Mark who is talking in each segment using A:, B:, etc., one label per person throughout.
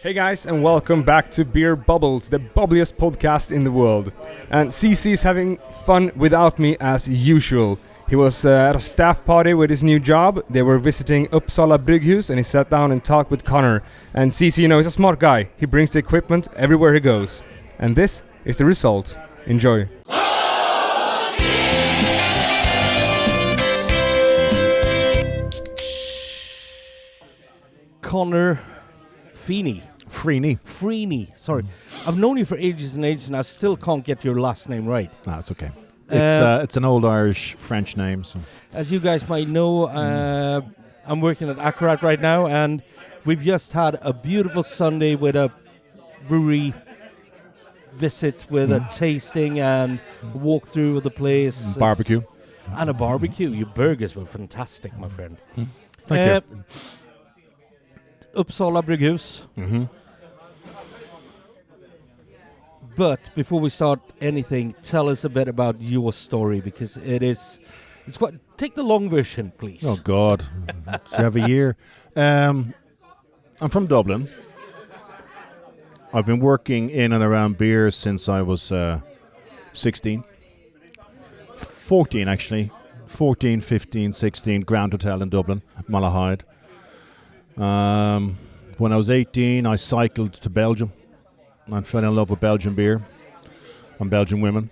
A: Hey guys, and welcome back to Beer Bubbles, the bubbliest podcast in the world. And CC is having fun without me as usual. He was at a staff party with his new job. They were visiting Uppsala Brygghus, and he sat down and talked with Conor. And CC, you know, he's a smart guy. He brings the equipment everywhere he goes. And this is the result. Enjoy.
B: Conor Freeney, sorry. I've known you for ages and ages, and I still can't get your last name right.
C: No, it's okay. It's an old Irish French name. So.
B: As you guys might know, I'm working at Akkurat right now, and we've just had a beautiful Sunday with a brewery visit with a tasting and a walk through of the place.
C: Barbecue.
B: And a barbecue. Your burgers were fantastic, my friend.
C: Thank you.
B: Uppsala Brygghus.
C: Mm-hmm.
B: But before we start anything, tell us a bit about your story, because it's quite. Take the long version, please.
C: Oh God, do you have a year? I'm from Dublin. I've been working in and around beer since I was 16. 14 actually. 14, 15, 16, Grand Hotel in Dublin, Malahide. When I was 18, I cycled to Belgium and fell in love with Belgian beer and Belgian women.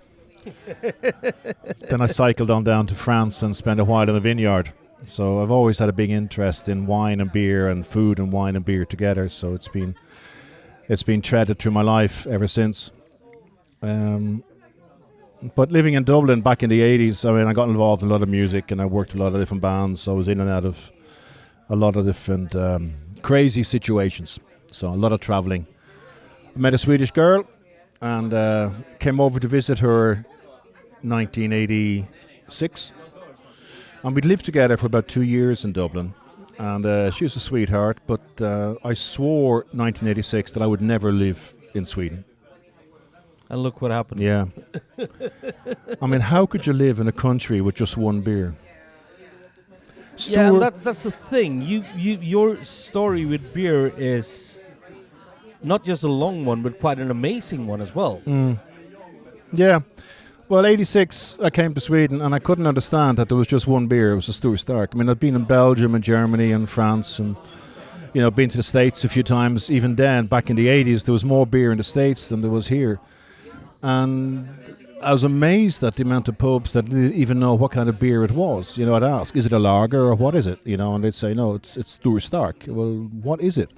C: Then I cycled on down to France and spent a while in a vineyard. So I've always had a big interest in wine and beer, and food and wine and beer together. So it's been threaded through my life ever since. But living in Dublin back in the 80s, I mean, I got involved in a lot of music and I worked with a lot of different bands. So I was in and out of a lot of different crazy situations. So a lot of traveling. I met a Swedish girl and came over to visit her 1986. And we'd lived together for about 2 years in Dublin. And she was a sweetheart, but I swore 1986 that I would never live in Sweden.
B: And look what happened.
C: Yeah. I mean, how could you live in a country with just one beer?
B: Yeah, and that's the thing. Your story with beer is not just a long one, but quite an amazing one as well.
C: Yeah. Well, 86, I came to Sweden, and I couldn't understand that there was just one beer. It was a Stor Stark. I mean, I'd been in Belgium and Germany and France and, you know, been to the States a few times. Even then, back in the 80s, there was more beer in the States than there was here. And I was amazed at the amount of pubs that didn't even know what kind of beer it was. You know, I'd ask, is it a lager or what is it? You know, and they'd say, no, it's Stor Stark. Well, what is it?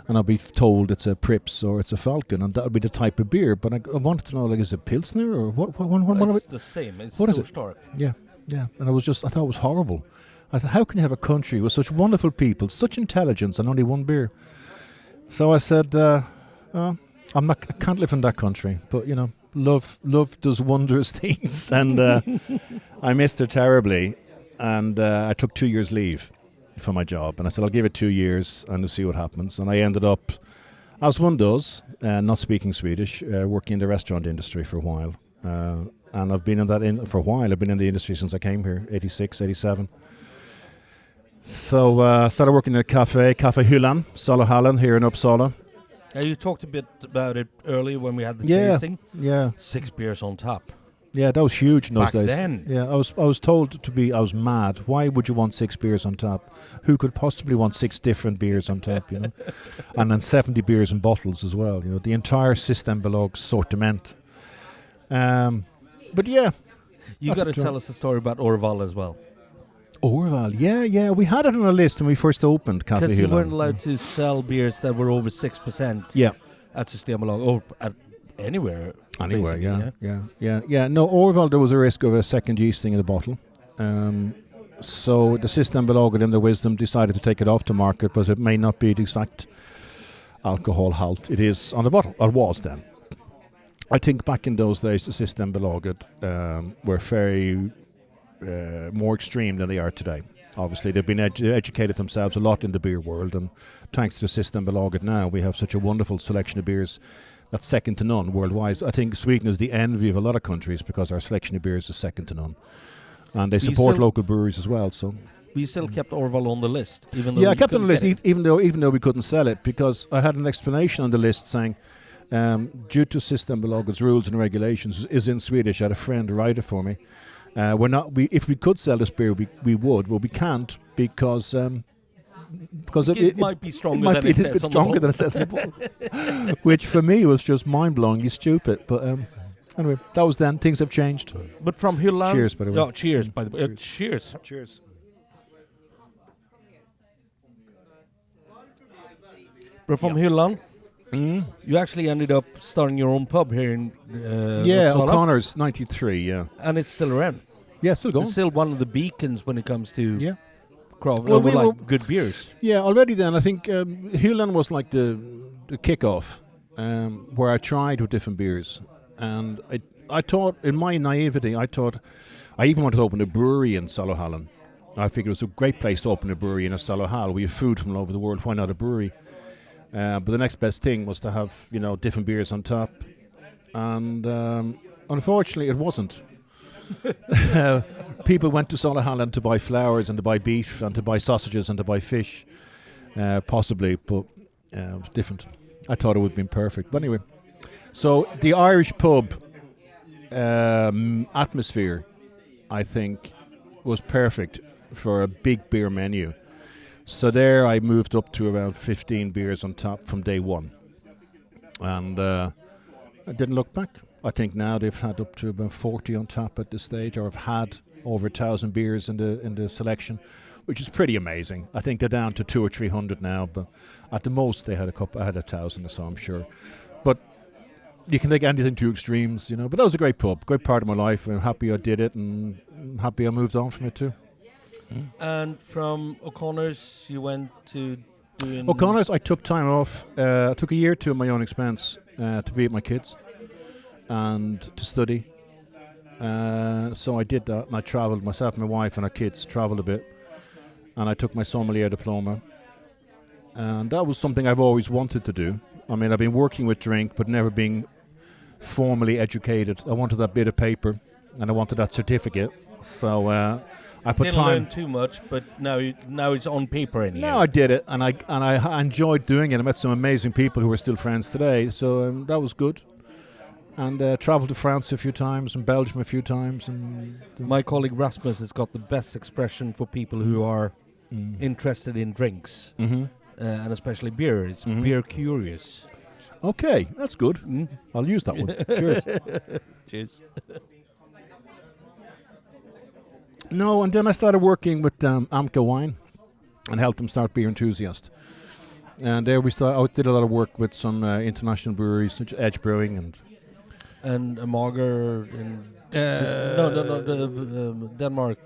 C: And I'd be told it's a Prips or it's a Falcon, and that would be the type of beer. But I wanted to know, like, is it Pilsner or what?
B: It's the same. It's
C: what
B: Stor
C: is it?
B: Stark.
C: Yeah. And I thought it was horrible. I thought, how can you have a country with such wonderful people, such intelligence, and only one beer? So I said, I can't live in that country. But you know, love does wondrous things, and I missed her terribly. And I took 2 years leave for my job, and I said I'll give it 2 years and we'll see what happens. And I ended up, as one does, not speaking Swedish, working in the restaurant industry for a while. And I've been in that for a while. I've been in the industry since I came here, 86, 87. So I started working in a Cafe Hyllan, Saluhallen here in Uppsala.
B: You talked a bit about it earlier when we had the tasting.
C: Yeah.
B: 6 beers on tap.
C: Yeah, that was huge in those days.
B: Back then.
C: Yeah, I was told I was mad. Why would you want 6 beers on tap? Who could possibly want 6 different beers on tap, you know? And then 70 beers in bottles as well, you know, the entire Systembolag sortiment. But yeah.
B: You got to tell us a story about Orval as well.
C: Orval, yeah. We had it on our list when we first opened Cafe Hyllan.
B: Because you weren't allowed to sell beers that were over 6% at Systembolag or at anywhere.
C: Anywhere, yeah. No, Orval, there was a risk of a second yeasting in the bottle. So the Systembolag, in their wisdom, decided to take it off the market because it may not be the exact alcohol halt it is on the bottle, or was then. I think back in those days, the Systembolaget were very more extreme than they are today. Obviously, they've been educated themselves a lot in the beer world, and thanks to the Systembolaget now, we have such a wonderful selection of beers that's second to none worldwide. I think Sweden is the envy of a lot of countries because our selection of beers is second to none. And they support local breweries as well. So
B: But you still kept Orval on the list, even though
C: Yeah, I
B: you
C: kept it on the
B: couldn't
C: list,
B: get it.
C: even though we couldn't sell it, because I had an explanation on the list saying, due to Systembolagets rules and regulations, is in Swedish. I had a friend write it for me. If we could sell this beer, we would. Well, we can't because
B: It might be stronger
C: might
B: than
C: be
B: it
C: a
B: says
C: bit
B: on the
C: stronger
B: bottle.
C: than it says on the bottle. Which for me was just mind-blowingly stupid. But anyway, that was then. Things have changed.
B: But from Hylland...
C: Cheers, by the way.
B: Yeah, cheers, by the way. Cheers.
C: Cheers.
B: But from Hylland, you actually ended up starting your own pub here in
C: Yeah,
B: Uppsala,
C: O'Connor's 93, yeah.
B: and it's still around.
C: Yeah, still going.
B: It's still one of the beacons when it comes to
C: Yeah.
B: craft,
C: Well, we
B: like
C: were-
B: good beers.
C: Yeah, already then, I think Hylland was like the kickoff, where I tried with different beers. And I thought, in my naivety, I even wanted to open a brewery in Salohallen. I figured it was a great place to open a brewery in a Salohal. We have food from all over the world, why not a brewery? But the next best thing was to have, different beers on top. And unfortunately, it wasn't. People went to Solohallen to buy flowers and to buy beef and to buy sausages and to buy fish, possibly, but it was different. I thought it would have been perfect. But anyway, so the Irish pub atmosphere, I think, was perfect for a big beer menu. So there I moved up to around 15 beers on top from day one. And I didn't look back. I think now they've had up to about 40 on tap at this stage, or have had over 1,000 beers in the selection, which is pretty amazing. I think they're down to 200 or 300 now, but at the most they had I had 1,000 or so, I'm sure. But you can take anything to extremes, But that was a great pub, great part of my life. I'm happy I did it, and I'm happy I moved on from it too.
B: And from O'Connor's, you went to doing...
C: O'Connor's, I took time off. I took a year or two at my own expense to be with my kids and to study. So I did that, and I travelled, myself, my wife and our kids travelled a bit, and I took my sommelier diploma, and that was something I've always wanted to do. I mean, I've been working with drink but never being formally educated. I wanted that bit of paper and I wanted that certificate, so I put
B: Didn't
C: time.
B: learn too much, but now it's on paper anyhow.
C: No, I did it, and I enjoyed doing it. I met some amazing people who are still friends today, so that was good. And travelled to France a few times and Belgium a few times. And
B: My colleague Rasmus has got the best expression for people who are interested in drinks, and especially beer. It's beer curious.
C: Okay, that's good. I'll use that one. Cheers.
B: Cheers.
C: No, and then I started working with Amca Wine and helped them start Beer Enthusiast. And there I did a lot of work with some international breweries, such as Edge Brewing
B: And a Mager in Denmark.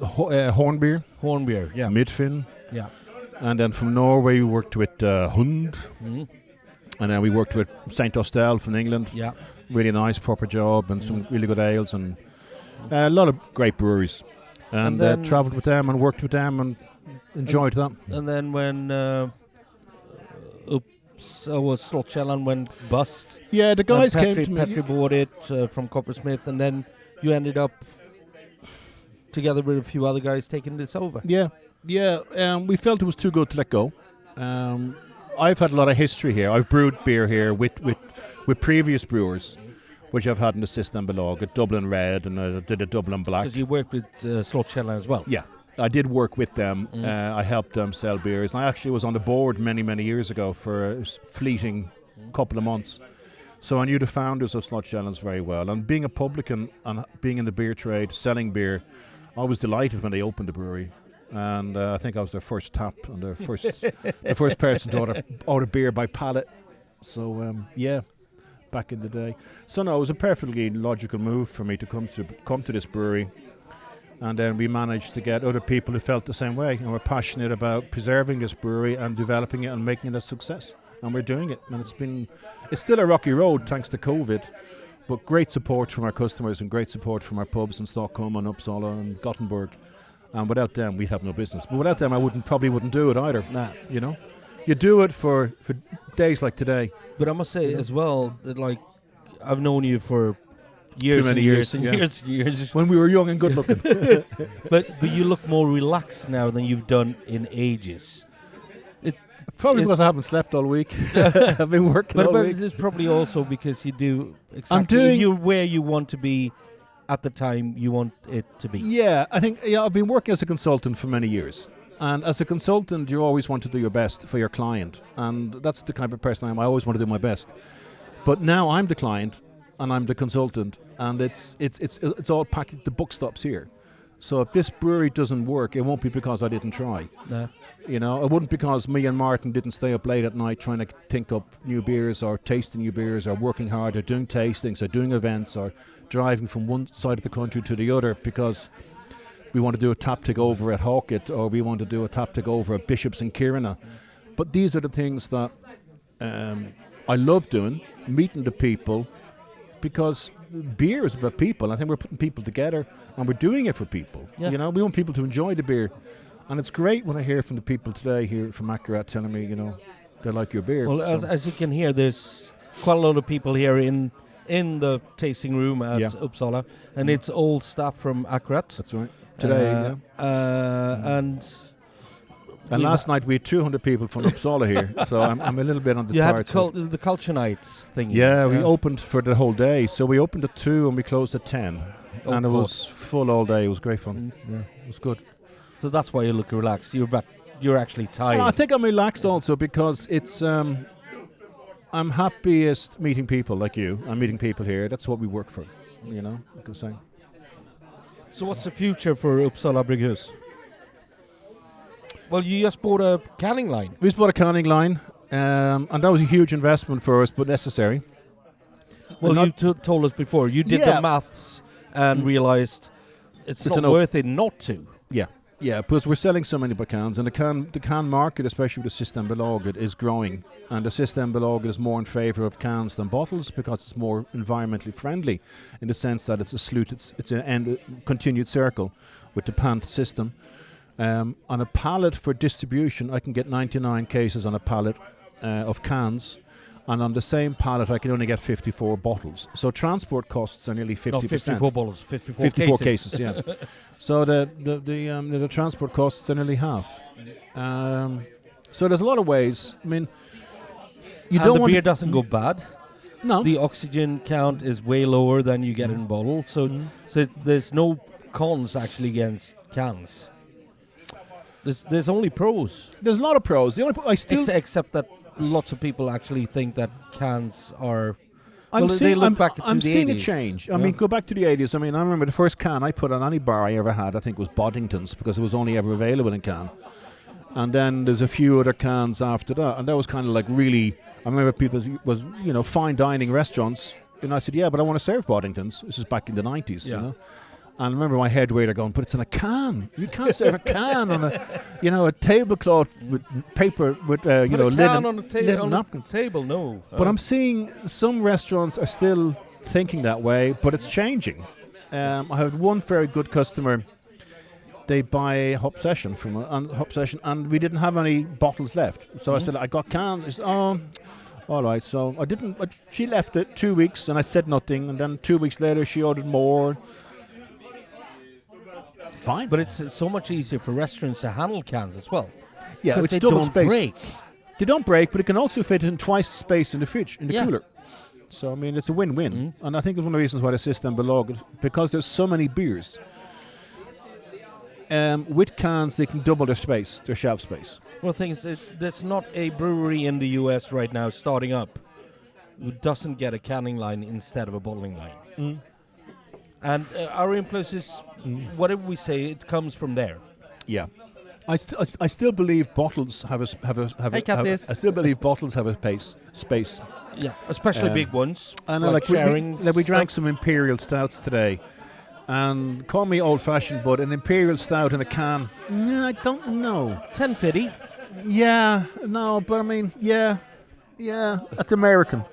C: Hornbeer,
B: Hornbeer, yeah.
C: Midfin.
B: Yeah.
C: And then from Norway we worked with Hund. And then we worked with St. Austell from England.
B: Yeah.
C: Really nice, proper job, and some really good ales, and a lot of great breweries. And
B: then
C: travelled with them and worked with them and enjoyed that.
B: And then when Slottskällan went bust,
C: Yeah, the guys
B: and
C: came to me.
B: Petri bought it from Coppersmith, and then you ended up together with a few other guys taking this over.
C: Yeah. We felt it was too good to let go. I've had a lot of history here. I've brewed beer here with previous brewers, which I've had in the Systembolag, at Dublin Red, and I did a Dublin Black.
B: Because you worked with Slottskällan as well.
C: Yeah, I did work with them. I helped them sell beers. And I actually was on the board many, many years ago for a fleeting couple of months. So I knew the founders of Slottskällan's very well. And being a publican and being in the beer trade, selling beer, I was delighted when they opened the brewery. And I think I was their first tap and their first the first person to order beer by pallet. So back in the day. So no, it was a perfectly logical move for me to come to this brewery, and then we managed to get other people who felt the same way and were passionate about preserving this brewery and developing it and making it a success. And we're doing it, and it's still a rocky road thanks to COVID, but great support from our customers and great support from our pubs in Stockholm and Uppsala and Gothenburg. And without them, we'd have no business. But without them, I probably wouldn't do it either.
B: Nah.
C: You do it for days like today.
B: But I must say as well that, like, I've known you for years
C: many
B: and
C: years,
B: years and
C: yeah.
B: years and years.
C: When we were young and good looking.
B: But you look more relaxed now than you've done in ages.
C: Probably
B: Is-
C: because I haven't slept all week. I've been working all
B: But
C: week.
B: it's probably also because you do exactly
C: doing-
B: you're where you want to be at the time you want it to be.
C: Yeah, I think I've been working as a consultant for many years. And as a consultant, you always want to do your best for your client. And that's the kind of person I am. I always want to do my best. But now I'm the client and I'm the consultant, and it's all packed. The buck stops here. So if this brewery doesn't work, it won't be because I didn't try.
B: No.
C: You know, it wouldn't because me and Martin didn't stay up late at night trying to think up new beers or tasting new beers or working hard or doing tastings or doing events or driving from one side of the country to the other because we want to do a taptic over at Hawkett or we want to do a taptic over at Bishops in Kirina. But these are the things that I love doing, meeting the people, because beer is about people. I think we're putting people together and we're doing it for people.
B: Yeah.
C: You know, we want people to enjoy the beer. And it's great when I hear from the people today here from Accurate telling me, you know, they like your beer.
B: Well,
C: So-
B: as you can hear, there's quite a lot of people here in the tasting room at
C: Yeah.
B: Uppsala, and it's all staff from Akkurat.
C: That's right. Today,
B: And
C: And last night we had 200 people from Uppsala here, so I'm a little bit on the
B: you
C: tired
B: had
C: side.
B: the culture nights thing.
C: Yeah, we opened for the whole day. So we opened at 2 and we closed at 10.
B: Oh,
C: and it
B: God.
C: was full all day. It was great fun. Yeah, it was good.
B: So that's why you look relaxed. You're actually tired.
C: I think I'm relaxed also because it's I'm happiest meeting people like you. I'm meeting people here. That's what we work for, you know, like I was saying.
B: So what's the future for Uppsala Brygghus? Well, you just bought a canning line.
C: We just bought a canning line, and that was a huge investment for us, but necessary.
B: Well,
C: not-
B: you told us before. You did
C: Yeah.
B: the maths and realised it's
C: It's
B: not
C: an
B: worth it not to.
C: Yeah, because we're selling so many cans, and the can market, especially with the Systembolaget, is growing. And the Systembolaget is more in favour of cans than bottles because it's more environmentally friendly, in the sense that it's a slute, it's an continued circle with the pant system. On a pallet for distribution, I can get 99 cases on a pallet of cans, and on the same pallet, I can only get 54 bottles. So transport costs are nearly 50%.
B: No, 54 bottles, 54,
C: 54
B: cases.
C: cases, yeah. So the transport costs are nearly half. So there's a lot of ways. I mean, you
B: And
C: don't
B: the
C: want
B: beer doesn't go bad.
C: no.
B: The oxygen count is way lower than you get in bottle. So there's no cons actually against cans. There's only pros.
C: There's a lot of pros. The only I still
B: Except that lots of people actually think that cans are.
C: I'm
B: well, they
C: seeing,
B: look
C: I'm,
B: back to
C: I'm
B: the
C: seeing
B: 80s.
C: a change. I
B: Yeah.
C: mean, go back to the 80s. I mean, I remember the first can I put on any bar I ever had, I think was Boddington's, because it was only ever available in can. And then there's a few other cans after that. And that was kind of like really, I remember people was, you know, fine dining restaurants. And I said, yeah, but I want to serve Boddington's. This is back in the 90s,
B: Yeah.
C: you know. And I remember my head waiter going, but it's in a can. You can't serve a can on a, you know, a tablecloth with paper, with, you
B: Put
C: know,
B: a can
C: linen,
B: on the,
C: linen
B: on the
C: napkins.
B: table, no.
C: But I'm seeing some restaurants are still thinking that way, but it's changing. I had one very good customer. They buy Hop Session and we didn't have any bottles left. So I said, I got cans. She said, oh, all right. So I didn't. She left it 2 weeks, and I said nothing. And then 2 weeks later, she ordered more. Fine.
B: But it's so much easier for restaurants to handle cans as well.
C: yeah,
B: Because
C: it's
B: they
C: double
B: don't
C: space.
B: break.
C: They don't break, but it can also fit in twice the space in the fridge, in the
B: Yeah.
C: cooler. So, I mean, it's a win-win. And I think it's one of the reasons why the system belongs, because there's so many beers. With cans, they can double their space, their shelf space.
B: Well, the thing is, there's not a brewery in the US right now starting up who doesn't get a canning line instead of a bottling line. And our influence is, whatever we say, it comes from there.
C: Yeah. I still believe bottles have a
B: I got this.
C: I still believe bottles have a space.
B: Yeah, especially big ones.
C: And
B: like sharing.
C: we drank
B: stuff.
C: some imperial stouts today, and call me old-fashioned, but an imperial stout in a can. No, I don't know.
B: 1050.
C: Yeah, no, but I mean, yeah, that's American.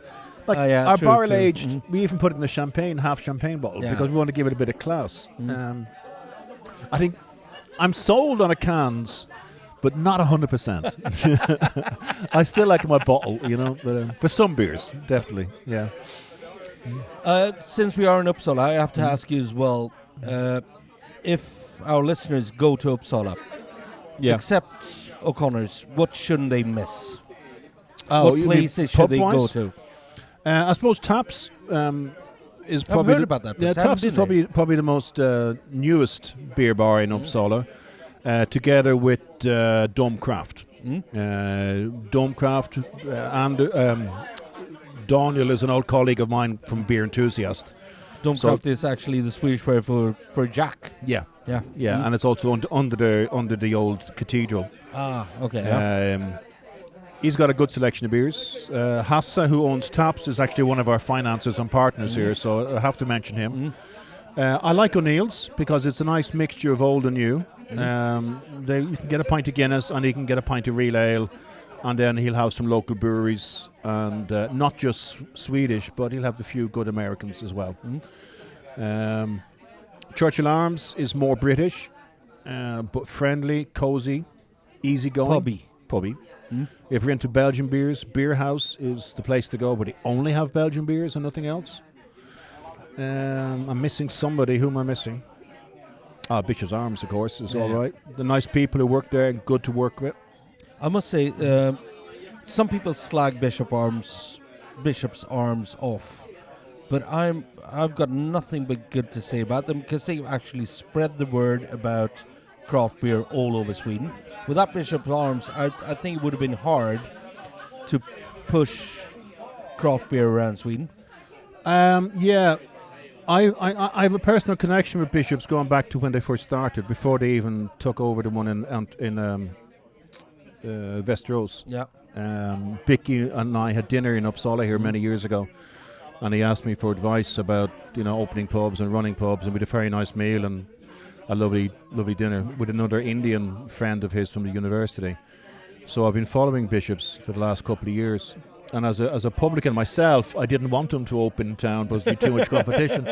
C: Like
B: Yeah,
C: our
B: true,
C: barrel
B: true.
C: aged, we even put it in a half champagne bottle
B: Yeah.
C: because we want to give it a bit of class. I think I'm sold on a cans, but not 100%. I still like my bottle, you know, but for some beers, definitely, yeah.
B: Since we are in Uppsala, I have to ask you as well, if our listeners go to Uppsala, except O'Connor's, what shouldn't they miss?
C: Oh,
B: what places should they go to?
C: I suppose Taps is probably...
B: I've heard about that place.
C: Yeah, Taps is probably the most newest beer bar in Uppsala, together with Domcraft. Domcraft and Daniel is an old colleague of mine from Beer Enthusiast.
B: Domcraft is actually the Swedish word for Jack.
C: Yeah, and it's also under the old cathedral.
B: Ah, okay.
C: He's got a good selection of beers. Hasse, who owns Taps, is actually one of our financiers and partners here, so I have to mention him. I like O'Neill's because it's a nice mixture of old and new. You can get a pint of Guinness and you can get a pint of real ale, and then he'll have some local breweries, and not just Swedish, but he'll have a few good Americans as well. Churchill Arms is more British, but friendly, cosy, easygoing. Pubby. If you're into Belgian beers, Beer House is the place to go, but they only have Belgian beers and nothing else. I'm missing somebody. Who am I missing? Bishop's Arms, of course, is all right. The nice people who work there, good to work with.
B: I must say, some people slag Bishop's Arms off, but I've got nothing but good to say about them because they actually spread the word about craft beer all over Sweden. Without Bishop's Arms, I think it would have been hard to push craft beer around Sweden. I have a personal connection with Bishop's going back to when they first started, before they even took over the one in Västerås. Yeah.
C: Vicky and I had dinner in Uppsala here many years ago, and he asked me for advice about opening pubs and running pubs, and we had a very nice meal and a lovely dinner with another Indian friend of his from the university. So I've been following Bishop's for the last couple of years. And as a publican myself, I didn't want them to open in town because there'd be too much competition.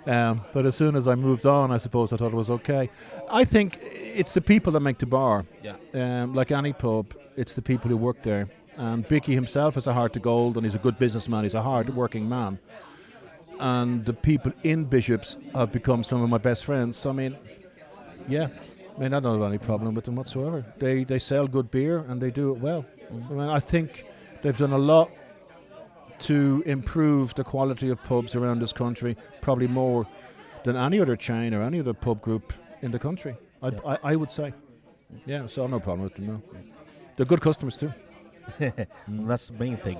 C: But as soon as I moved on, I suppose I thought it was okay. I think it's the people that make the bar. Yeah. Like any pub, it's the people who work there. And Bicky himself has a heart of gold, and he's a good businessman. He's a hard-working man. And the people in Bishop's have become some of my best friends. So, I don't have any problem with them whatsoever. They sell good beer, and they do it well. I think they've done a lot to improve the quality of pubs around this country, probably more than any other chain or any other pub group in the country, I would say. Yeah, so no problem with them, no. They're good customers too.
B: That's the main thing.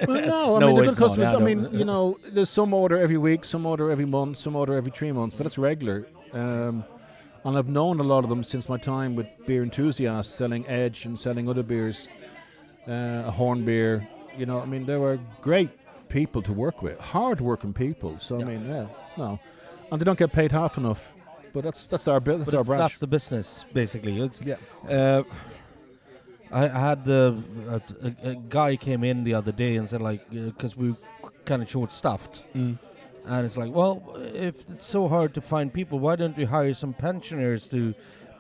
C: Well, no, they're good customers. There's some order every week, some order every month, some order every 3 months, but it's regular. And I've known a lot of them since my time with Beer Enthusiasts, selling Edge and selling other beers. A Horn beer, they were great people to work with, hard-working people. So no, and they don't get paid half enough. But that's our branch.
B: That's the business, basically. I had a guy came in the other day and said, because we were kind of short-staffed, and it's like, well, if it's so hard to find people, why don't we hire some pensioners to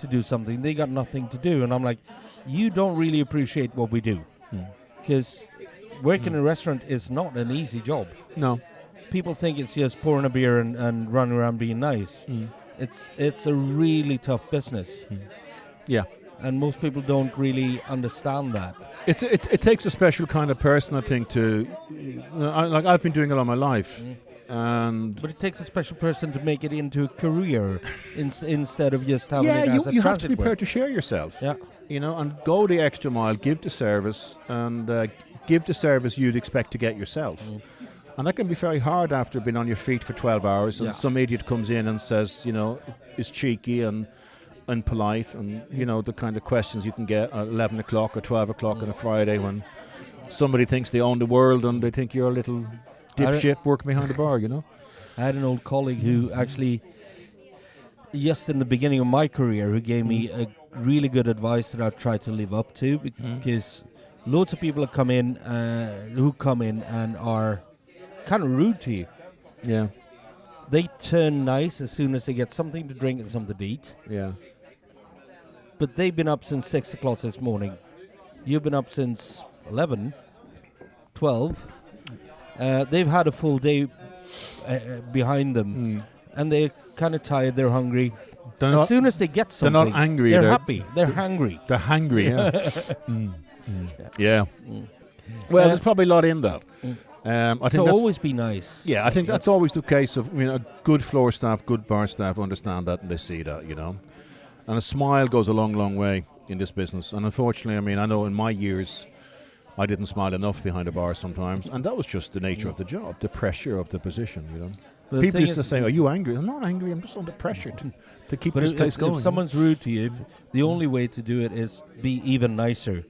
B: do something? They got nothing to do, and I'm like, you don't really appreciate what we do, because working in a restaurant is not an easy job.
C: No.
B: People think it's just pouring a beer and running around being nice. It's a really tough business.
C: Yeah.
B: And most people don't really understand that.
C: It takes a special kind of person, I think, to... I've been doing it all my life. But
B: it takes a special person to make it into a career instead of just having it as a transit.
C: You have to be prepared to share yourself.
B: Yeah.
C: And go the extra mile, give the service, and give the service you'd expect to get yourself. And that can be very hard after being on your feet for 12 hours, and some idiot comes in and says, is cheeky and polite, and, the kind of questions you can get at 11 o'clock or 12 o'clock on a Friday when somebody thinks they own the world and they think you're a little dipshit working behind the bar,
B: I had an old colleague who actually, just in the beginning of my career, who gave me a really good advice that I tried to live up to, because loads of people who come in and are kind of rude to you.
C: Yeah.
B: They turn nice as soon as they get something to drink and something to eat.
C: Yeah.
B: But they've been up since 6 o'clock this morning. You've been up since 11, 12. They've had a full day behind them, and they're kind of tired. They're hungry.
C: They're
B: As
C: not,
B: soon as they get
C: they're
B: something,
C: not angry.
B: they're happy. They're hungry.
C: They're hungry. Yeah. Well, there's probably a lot in that. I think
B: So
C: that's,
B: always be nice.
C: yeah, I think that's always the case of, a good floor staff, good bar staff understand that and they see that, And a smile goes a long, long way in this business. And unfortunately, I know in my years, I didn't smile enough behind a bar sometimes. And that was just the nature of the job, the pressure of the position,
B: But the
C: People
B: thing
C: used to
B: is-
C: say, are you angry? I'm not angry, I'm just under pressure to keep this place going.
B: If someone's rude to you, the only way to do it is be even nicer.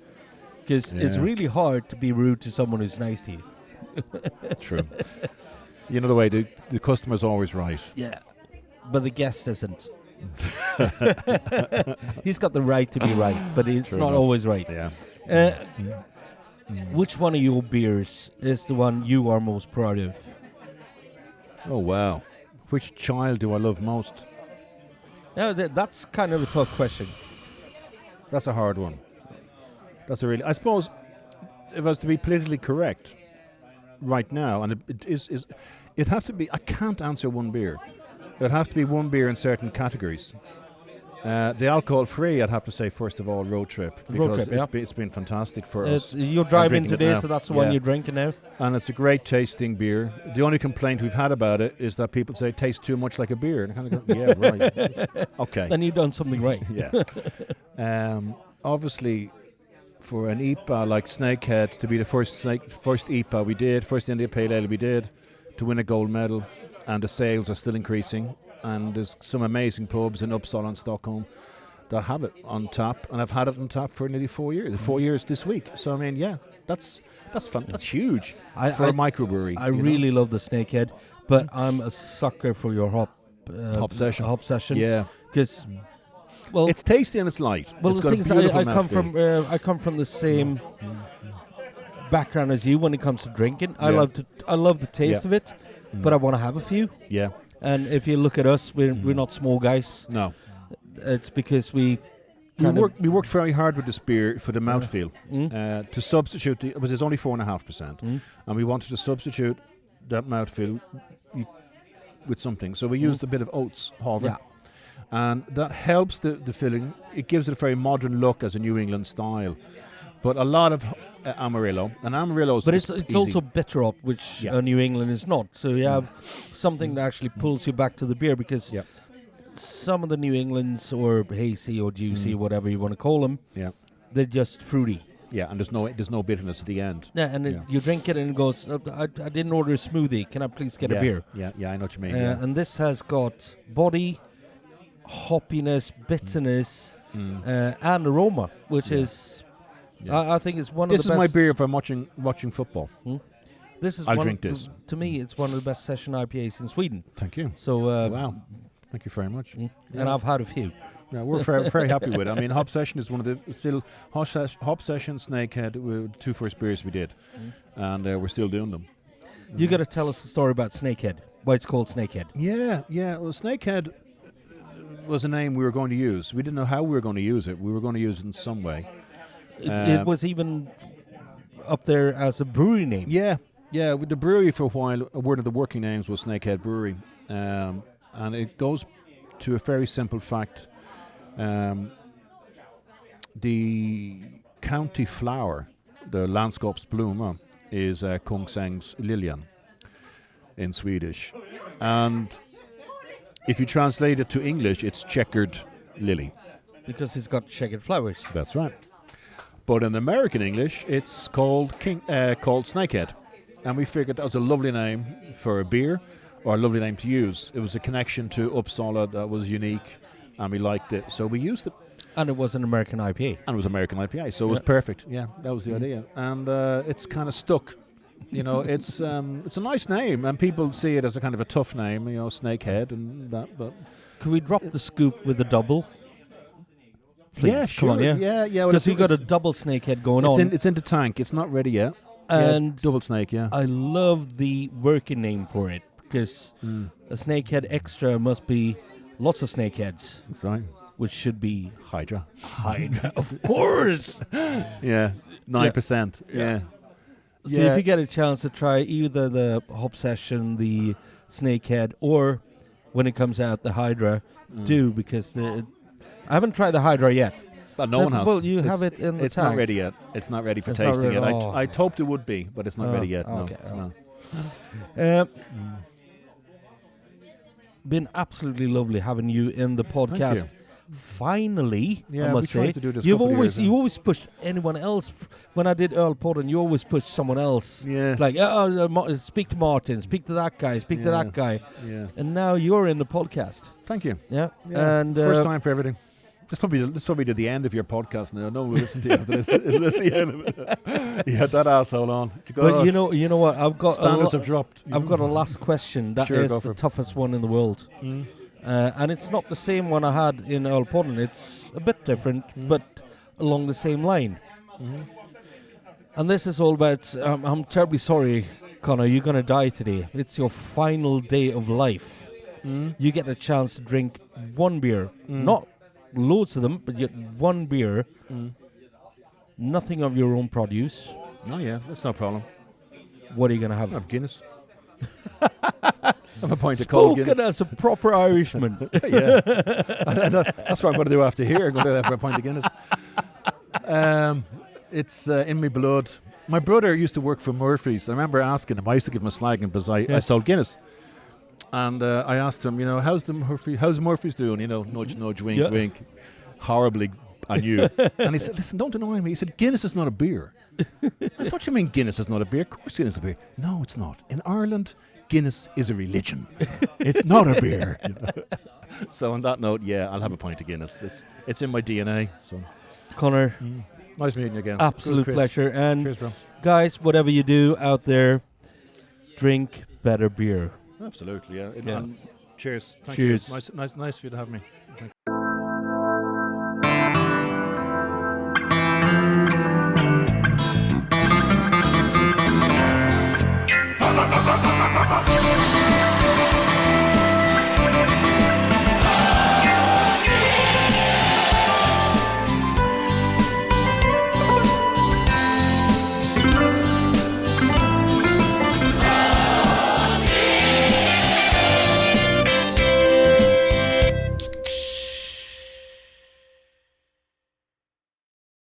B: Because it's
C: Yeah.
B: really hard to be rude to someone who's nice to you.
C: True. The way the customer's always right.
B: Yeah. But the guest isn't. He's got the right to be right, but it's
C: True
B: not
C: enough.
B: always right.
C: Yeah.
B: Which one of your beers is the one you are most proud of?
C: Oh, wow. Which child do I love most?
B: Now, that's kind of a tough question.
C: That's a hard one. I suppose, if I was to be politically correct right now, and it has to be, I can't answer one beer. It has to be one beer in certain categories. The alcohol-free, I'd have to say, first of all, Road Trip.
B: Road
C: Because
B: Trip,
C: it's been fantastic for us.
B: You're driving
C: drinking it
B: today,
C: now.
B: so that's the one
C: Yeah.
B: you're drinking now?
C: And it's a great tasting beer. The only complaint we've had about it is that people say it tastes too much like a beer. And I kind of go, yeah, right. Okay.
B: Then you've done something right.
C: Yeah. Obviously, for an IPA like Snakehead to be the first IPA we did, first India Pale Ale we did, to win a gold medal, and the sales are still increasing. And there's some amazing pubs in Uppsala and Stockholm that have it on tap, and I've had it on tap for nearly 4 years. 4 years this week. So that's fun. That's huge for a microbrewery.
B: I really love the Snakehead, but I'm a sucker for your hop
C: session.
B: Hop session.
C: Yeah,
B: Because well,
C: it's tasty and it's light.
B: well,
C: It's
B: the
C: got a
B: thing is,
C: beautiful
B: I come from the same background as you when it comes to drinking. I
C: Yeah.
B: love the taste of it, but I want to have a few.
C: Yeah.
B: And if you look at us, we're not small guys.
C: No.
B: It's because we
C: We worked very hard with this beer for the mouthfeel to substitute it was only 4.5%, and we wanted to substitute that mouthfeel with something. So we used a bit of oats, however,
B: Yeah.
C: and that helps the filling. It gives it a very modern look as a New England style, but a lot of Amarillo, and Amarillo's
B: But
C: is
B: it's
C: easy.
B: also bitter up, which
C: Yeah.
B: New England is not. So you have something that actually pulls you back to the beer because
C: Yeah.
B: some of the New Englands or hazy or juicy, whatever you want to call them,
C: Yeah.
B: they're just fruity.
C: Yeah, and there's no bitterness at the end.
B: Yeah, and
C: Yeah.
B: you drink it and it goes, I didn't order a smoothie. Can I please get a beer?
C: Yeah, I know what you mean. Yeah.
B: And this has got body, hoppiness, bitterness, and aroma, which is, I think it's one
C: This
B: of the
C: is
B: best.
C: my beer if I'm watching football.
B: This is
C: I'll
B: one
C: drink this.
B: To me, it's one of the best session IPAs in Sweden.
C: Thank you.
B: So,
C: Wow. Thank you very much.
B: and I've had a few.
C: Yeah, we're very happy with it. I mean, Hop Session is one of the still Hop Session, Snakehead were the two first beers we did, and we're still doing them.
B: You got to tell us the story about Snakehead. Why it's called Snakehead?
C: Yeah. Well, Snakehead was a name we were going to use. We didn't know how we were going to use it. We were going to use it in some way.
B: It was even up there as a brewery name.
C: Yeah. With the brewery for a while, one of the working names was Snakehead Brewery, and it goes to a very simple fact. The county flower, the landskapsblomma, is Kungsängens liljan in Swedish. And if you translate it to English, it's checkered lily.
B: Because it's got checkered flowers.
C: That's right. But in American English, it's called Snakehead. And we figured that was a lovely name for a beer, or a lovely name to use. It was a connection to Uppsala that was unique, and we liked it, so we used it.
B: And it was an American IPA.
C: And it was American IPA, so it was perfect. Yeah, that was the idea. And it's kind of stuck. You know, it's a nice name, and people see it as a kind of a tough name, you know, Snakehead and that. But
B: Can we drop the scoop with a double? Please,
C: yeah,
B: come
C: sure.
B: on, yeah.
C: Yeah. Well,
B: Because you got a double Snakehead going
C: it's
B: on.
C: it's in the tank. It's not ready yet.
B: And
C: double snake. Yeah.
B: I love the working name for it. Because a Snakehead Extra must be lots of snakeheads.
C: That's right.
B: Which should be
C: Hydra.
B: Hydra, of course.
C: Yeah, 9%. Yeah.
B: So if you get a chance to try either the Hop Session, the Snakehead, or when it comes out, the Hydra, do, because I haven't tried the Hydra yet.
C: But no one has.
B: Well, you have it in the
C: It's
B: tank.
C: not ready yet. It's not ready for
B: It's not
C: tasting
B: ready-
C: yet.
B: oh.
C: I'd hoped it would be, but it's not ready yet.
B: okay,
C: No.
B: Been absolutely lovely having you in the podcast. Finally,
C: Yeah,
B: I must
C: we tried
B: say,
C: to do this
B: you've
C: couple of
B: always
C: years,
B: you always pushed anyone else. When I did Earl Porter, you always pushed someone else.
C: Yeah.
B: Like, speak to Martin, speak to that guy, speak to
C: Yeah.
B: that guy,
C: Yeah.
B: and now you're in the podcast.
C: Thank you.
B: Yeah,
C: Yeah.
B: and
C: It's first time for everything. This probably the end of your podcast now. No one will listen to you after this. It's the end of it. You had that asshole on.
B: but you know what? I've got
C: Standards have dropped.
B: I've got a last question. That
C: Sure,
B: is
C: go
B: the
C: for it.
B: toughest one in the world. And it's not the same one I had in Earl Portland. It's a bit different, but along the same line. And this is all about, I'm terribly sorry, Conor, you're going to die today. It's your final day of life. You get a chance to drink one beer. Not loads of them, but yet one beer. Nothing of your own produce.
C: Oh yeah, that's no problem.
B: What are you going to have?
C: I have Guinness. I'm a pint of cold
B: Spoken
C: Guinness.
B: as a proper Irishman.
C: Yeah. That's what I'm going to do after here. I'm going to go for a pint of Guinness. It's in my blood. My brother used to work for Murphy's. I remember asking him. I used to give him a slagging because I sold Guinness. And I asked him, how's Murphy's doing? Nudge, nudge, wink, wink. Horribly, I knew. And he said, listen, don't annoy me. He said, Guinness is not a beer. I said, what do you mean Guinness is not a beer? Of course Guinness is a beer. No, it's not. In Ireland, Guinness is a religion. It's not a beer. So on that note, yeah, I'll have a pint of Guinness. It's in my DNA. So,
B: Conor,
C: nice meeting you again.
B: absolute
C: Good, Chris.
B: pleasure. And
C: Cheers, bro.
B: guys, whatever you do out there, drink better beer.
C: Absolutely, yeah.
B: Yeah.
C: And cheers. Thank
B: Cheers.
C: you. Nice for you to have me. Thank you.